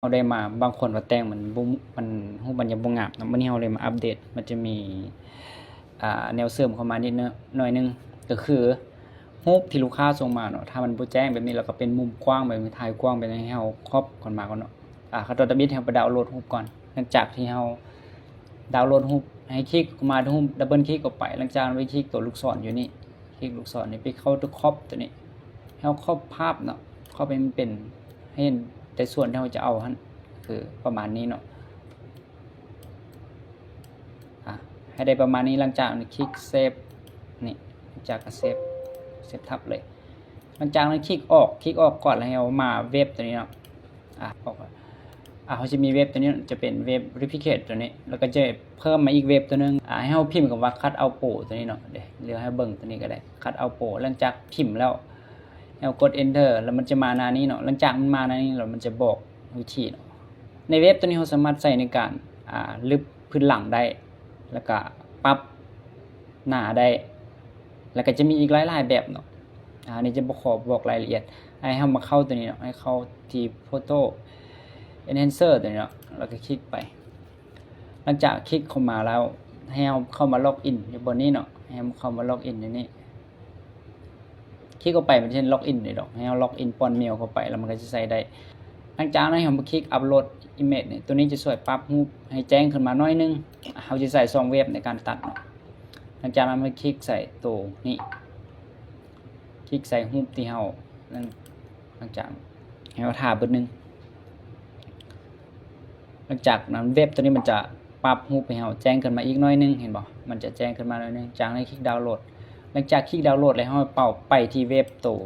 เราได้มาบางคนว่าแต่งมันบ่มันรูปมันยังบ่งามเนาะมื้อนี้เราเลยมาอัปเดตมันจะมีแนวเสริมเข้ามานิดหน่อยหนึงก็คือรูปที่ลูกค้าส่งมาเนาะถ้ามันบ่แจ้งแบบนี้แล้วก็เป็นมุมกว้างแบบนี้ถ่ายกว้างแบบนี้ให้เราครอบก่อนมาก่อนเนาะขั้นตอนบิดให้เราไปดาวน์โหลดรูปก่อนหลังจากที่เราดาวน์โหลดรูปให้คลิกมาที่รูปดับเบิลคลิกออกไปหลังจากนั้นไปคลิกตัวลูกศรอยู่นี่คลิกลูกศรนี่ไปเข้าตัวครอบตัวนี้ให้เราครอบภาพเนาะครอบให้มันเป็นให้เห็นแต่ส่วนที่เราจะเอาหั่นคือประมาณนี้เนาะให้ได้ประมาณนี้หลังจากนั้นคลิกเซฟนี่หลังจากก็เซฟทับเลยหลังจากนั้นคลิกออกก่อนแล้วเรามาเว็บตัวนี้เนาะออกเขาจะมีเว็บตัวนี้จะเป็นเว็บ replicate ตัวนี้แล้วก็จะเพิ่มมาอีกเว็บตัวนึงให้เราพิมพ์กับว่า cut out pro ตัวนี้เนาะเดี๋ยวเลือกให้เบิ่งตัวนี้ก็ได้ cut out pro หลังจากพิมพ์แล้วเรากด enter แล้วมันจะมาหน้านี้เนาะหลังจากมันมาหน้านี้แล้วมันจะบอกวิธีเนาะในเว็บตัวนี้เราสามารถใส่ในการลึกพื้นหลังได้แล้วก็ปรับหน้าได้แล้วก็จะมีอีกหลายๆแบบเนาะอันนี้จะบอกรายละเอียดให้เรามาเข้าตัวนี้เนาะให้เข้าที่ photo enhancer ตัวนี้เนาะแล้วก็คลิกไปหลังจากคลิกเข้ามาแล้วให้เราเข้ามาล็อกอินอยู่บนนี้เนาะให้เราเข้ามาล็อกอินในนี้คลิกเข้าไปมันจะล็อกอินเลยดอกให้เราล็อกอินป้อนเมลเข้าไปแล้วมันก็จะใส่ได้หลังจากนั้นเรามาคลิกอัปโหลดอิมเมจเนี่ยตัวนี้จะช่วยปรับรูปให้แจ้งขึ้นมาหน่อยนึงเราจะใส่2เว็บในการตัดเนาะหลังจากนั้นมาคลิกใส่ตัวนี้คลิกใส่รูปที่เรานั่นหลังจากให้เราถ่ายเบิดนึงหลังจากนั้นเว็บตัวนี้มันจะปรับรูปให้เราแจ้งขึ้นมาอีกหน่อยนึงเห็นบ่มันจะแจ้งขึ้นมาหน่อยนึงจากนั้นคลิกดาวน์โหลดหลังจากคลิกดาวน์โหลดแล้วเราไปที่เว็บตัว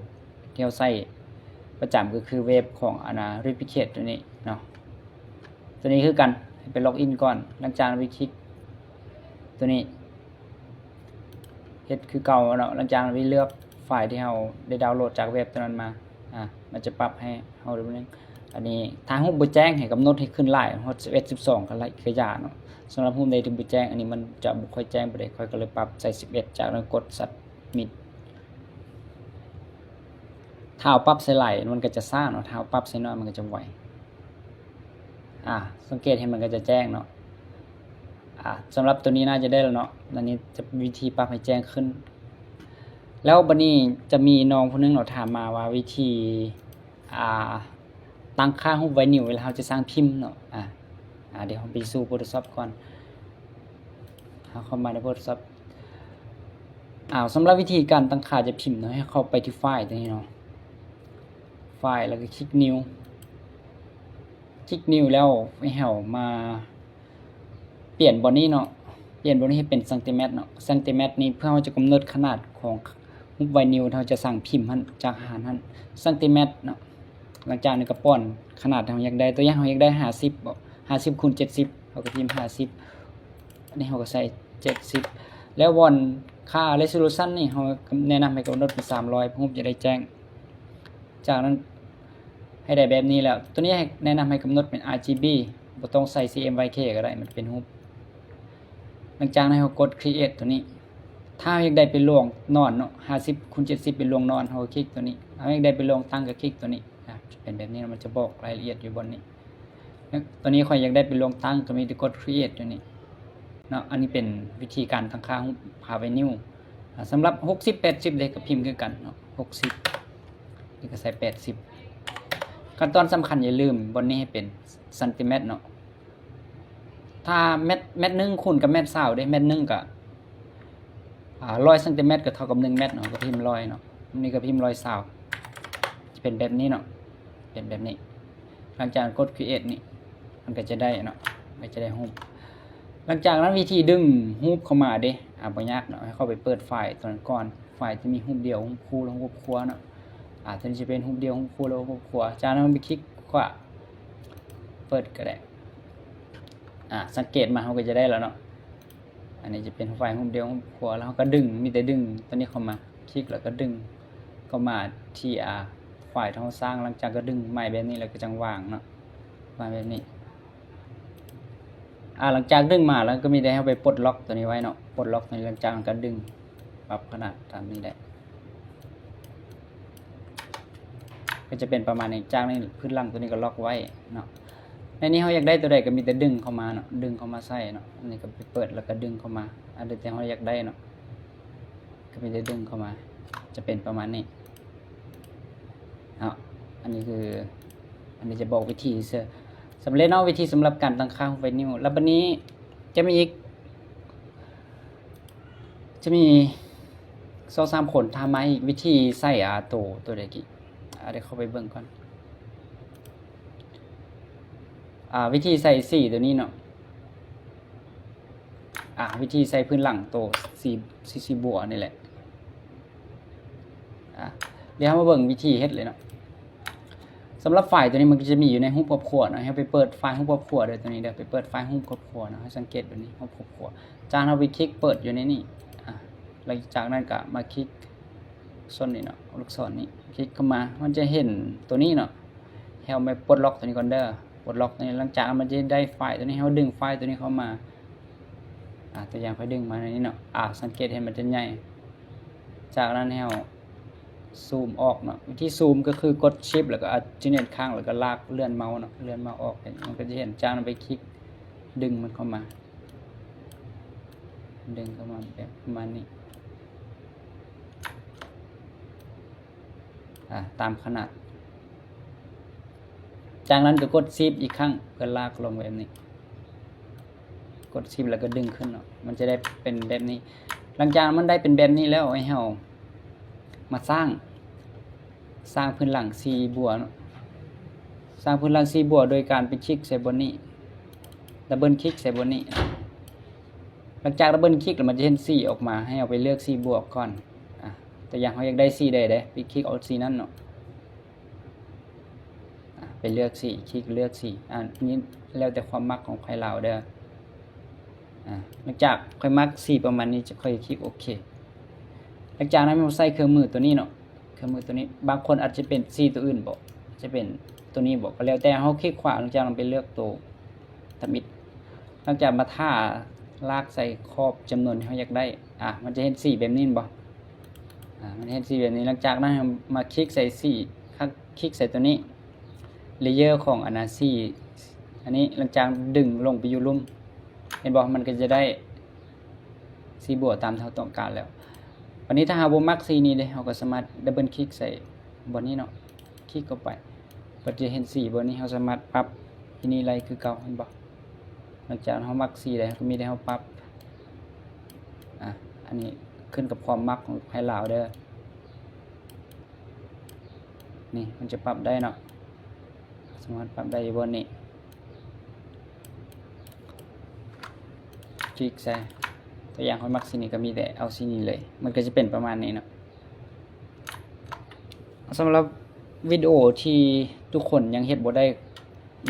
ที่เราใส่ประจำก็คือเว็บของreplicate ตัวนี้เนาะตัวนี้คือกันให้ไปล็อกอินก่อนหลังจากนั้นไปคลิกตัวนี้เฮ็ดคือเก่าเนาะหลังจากนั้นไปเลือกไฟล์ที่เราได้ดาวน์โหลดจากเว็บตัวนั้นมามันจะปรับให้เราดูนึงอันนี้ทางรูปบ่แจ้งให้กำหนดให้ขึ้นหลายฮอด11 12ก็คือยาเนาะสำหรับรูปใดที่บ่แจ้งอันนี้มันจะบ่ค่อยแจ้งปานใดค่อยก็เลยปรับใส่11จากนั้นกด submit ถ้าเอาปรับใส่หลายมันก็จะช้าเนาะถ้าเอาปรับใส่น้อยมันก็จะไวสังเกตเห็นมันก็จะแจ้งเนาะสำหรับตัวนี้น่าจะได้แล้วเนาะอันนี้จะวิธีปรับให้แจ้งขึ้นแล้วบัดนี้จะมีน้องผู้นึงเนาะถามมาว่าวิธีตั้งค่ารูปไวนิลเวลาเราจะสร้างพิมพ์เนาะเดี๋ยวเราไปสู่ Photoshop ก่อนเข้ามาใน Photoshop สำหรับวิธีการตั้งค่าจะพิมพ์เนาะให้เข้าไปที่ไฟล์ตัวนี้เนาะไฟล์แล้วก็คลิกนิ้วแล้วให้เรามาเปลี่ยนบนนี้เนาะเปลี่ยนบนนี้ให้เป็นเซนติเมตรเนาะเซนติเมตรนี้เพื่อเราจะกำหนดขนาดของรูปไวนิลที่เราจะสั่งพิมพ์จากอาหารเซนติเมตรเนาะหลังจากนั้นก็ป้อนขนาดที่เราอยากได้ตัวอย่างเราอยากได้50บ่50คูณ70เราก็พิมพ์50อันนี้เราก็ใส่70แล้ววันค่า resolution นี่เราแนะนำให้กำหนดเป็น300รูปจะได้แจ้งจากนั้นให้ได้แบบนี้แล้วตัวนี้ให้แนะนำให้กำหนดเป็น RGB บ่ต้องใส่ CMYK ก็ได้มันเป็นรูปหลังจากนั้นเรากด create ตัวนี้ถ้าอยากได้เป็นรวงนอนเนาะ50คูณ70เป็นรวงนอนเราคลิกตัวนี้ถ้าอยากได้เป็นรวงตั้งก็คลิกตัวนี้เป็นแบบนี้มันจะบอกรายละเอียดอยู่บนนี้ตัวนี้ค่อยอยากได้เป็นรวงตั้งก็มีแต่กด create ตัวนี้เนาะอันนี้เป็นวิธีการตั้งค่าพาไวนิลสำหรับ60 80ได้ก็พิมพ์คือกันเนาะ60นี่ก็ใส่80ขั้นตอนสำคัญอย่าลืมบนนี้ให้เป็นเซนติเมตรเนาะถ้าเม็ดนึงคูณกับเม็ด20ได้เม็ดนึงก็100เซนติเมตรก็เท่ากับ1เม็ดเนาะก็พิมพ์100เนาะนี่ก็พิมพ์100จะเป็นแบบนี้เนาะเป็นแบบนี้หลังจากกด create นี่มันก็จะได้เนาะมันจะได้รูปหลังจากนั้นวิธีดึงรูปเข้ามาเด้บ่ยากเนาะให้เข้าไปเปิดไฟล์ตัวนั้นก่อนไฟล์จะมีรูปเดียวรูปคู่แล้วรูปครัวเนาะตัวนี้จะเป็นรูปเดียวรูปคู่แล้วรูปครัวจากนั้นไปคลิกขวาเปิดก็ได้สังเกตมาเราก็จะได้แล้วเนาะอันนี้จะเป็นไฟล์รูปเดียวรูปครัวแล้วเราก็ดึงมีแต่ดึงตัวนี้เข้ามาคลิกแล้วก็ดึงเข้ามาที่ไฟล์ที่เราสร้างหลังจากก็ดึงใหม่แบบนี้แล้วก็จังวางเนาะวางแบบนี้หลังจากดึงมาแล้วก็มีได้ให้ไปปลดล็อกตัวนี้ไว้เนาะปลดล็อกตัวนี้หลังจากก็ดึงปรับขนาดตามนี้ได้ก็จะเป็นประมาณนี้จากนี้พื้นหลังตัวนี้ก็ล็อกไว้เนาะ ในนี้เฮาอยากได้ตัวใดก็มีแต่ดึงเข้ามาเนาะดึงเข้ามาใส่เนาะอันนี้ก็ไปเปิดแล้วก็ดึงเข้ามาอันใดที่เฮาอยากได้เนาะก็มีแต่ดึงเข้ามาจะเป็นประมาณนี้อันนี้คืออันนี้จะบอกวิธีสำเร็จเนาะวิธีสำหรับการตั้งค่าไวนิวแล้วบัดนี้จะมีอีกจะมี2-3คนถามมาอีกวิธีใส่ตัวใดกี่เดี๋ยวเข้าไปเบิ่งก่อนวิธีใส่สีตัวนี้เนาะวิธีใส่พื้นหลังตัวสีบัวนี่แหละเดี๋ยวมาเบิ่งวิธีเฮ็ดเลยเนาะสำหรับไฟล์ตัวนี้มันก็จะมีอยู่ในรูปครอบครัวนะให้ไปเปิดไฟล์รูปครอบครัวเดี๋ยวตัวนี้เดี๋ยวไปเปิดไฟล์รูปครอบครัวนะให้สังเกตแบบนี้รูปครอบครัวจากนั้นเราไปคลิกเปิดอยู่ในนี้หลังจากนั้นก็มาคลิกส่วนนี้เนาะลูกศรนี้คลิกเข้ามามันจะเห็นตัวนี้เนาะให้เราไปปลดล็อกตัวนี้ก่อนเด้อปลดล็อกตัวนี้หลังจากมันจะได้ไฟล์ตัวนี้ให้เราดึงไฟล์ตัวนี้เข้ามาตัวอย่างค่อยดึงมาในนี้เนาะสังเกตเห็นมันจะใหญ่จากนั้นให้เราซูมออกเนาะวิธีซูมก็คือกดชิปแล้วก็จิ้มข้างแล้วก็ลากเลื่อนเมาส์เนาะเลื่อนเมาส์ออกมันก็จะเห็นจากนั้นไปคลิกดึงมันเข้ามาดึงเข้ามาแบบประมาณนี้ตามขนาดจากนั้นก็กดชิปอีกครั้งเพื่อลากลงแบบนี้กดชิปแล้วก็ดึงขึ้นเนาะมันจะได้เป็นแบบนี้หลังจากมันได้เป็นแบบนี้แล้วให้เรามาสร้างพื้นหลังสีบัวเนาะสร้างพื้นหลังสีบัวโดยการไปคลิกใส่บนนี้ดับเบิลคลิกใส่บนนี้หลังจากดับเบิลคลิกแล้วมันจะเห็นสีออกมาให้เอาไปเลือกสีบวกก่อนแต่อย่างเขาอยากได้สีใดไปคลิกเอาสีนั้นเนาะไปเลือกสีคลิกเลือกสีนี้แล้วแต่ความมักของใครเราเด้อหลังจากค่อยมักสีประมาณนี้จะค่อยคลิกโอเคหลังจากนั้นเราใส่เครื่องมือตัวนี้เนาะเครื่องมือตัวนี้บางคนอาจจะเป็นสีตัวอื่นบอกจะเป็นตัวนี้บอกก็แล้วแต่เขาคลิกขวาหลังจากเราไปเลือกตัวทมิดหลังจากมาท่าลากใส่ครอบจำนวนที่เขาอยากได้มันจะเห็นสีแบบนี้บอกมันเห็นสีแบบนี้หลังจากนั้นมาคลิกใส่สีคลิกใส่ตัวนี้เลเยอร์ของสีอันนี้หลังจากดึงลงไปอยู่ลุ่มเห็นบอกมันก็จะได้สีบัวตามที่เราต้องการแล้ววันนี้ถ้าหาบ่มักสีนี้เลยเราก็สามารถดับเบิลคลิกใส่บนนี้เนาะคลิกเข้าไปก็จะเห็นสีบนนี้เราสามารถปรับที่นี่อะไรคือเก่าเห็นบ่หลังจากเรามักสีได้ก็มีได้เราปรับอันนี้ขึ้นกับความมักของใครเหล่าเด้อนี่มันจะปรับได้เนาะสามารถปรับได้บนนี้คลิกใส่ตัวอย่างของมักสีนี้ก็มีแต่เอาสีนี้เลยมันก็จะเป็นประมาณนี้เนาะสำหรับวิดีโอที่ทุกคนยังเฮ็ดบ่ได้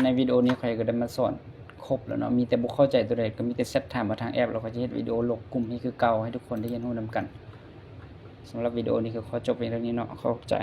ในวิดีโอนี้ใครก็ได้มาสอนครบแล้วเนาะมีแต่บ่เข้าใจตัวใดก็มีแต่เซตถามมาทางแอปแล้วก็จะเฮ็ดวิดีโอลงกลุ่มนี้คือเก่าให้ทุกคนได้เรียนรู้นำกันสำหรับวิดีโอนี้ก็ขอจบเพียงเท่านี้เนาะขอบใจ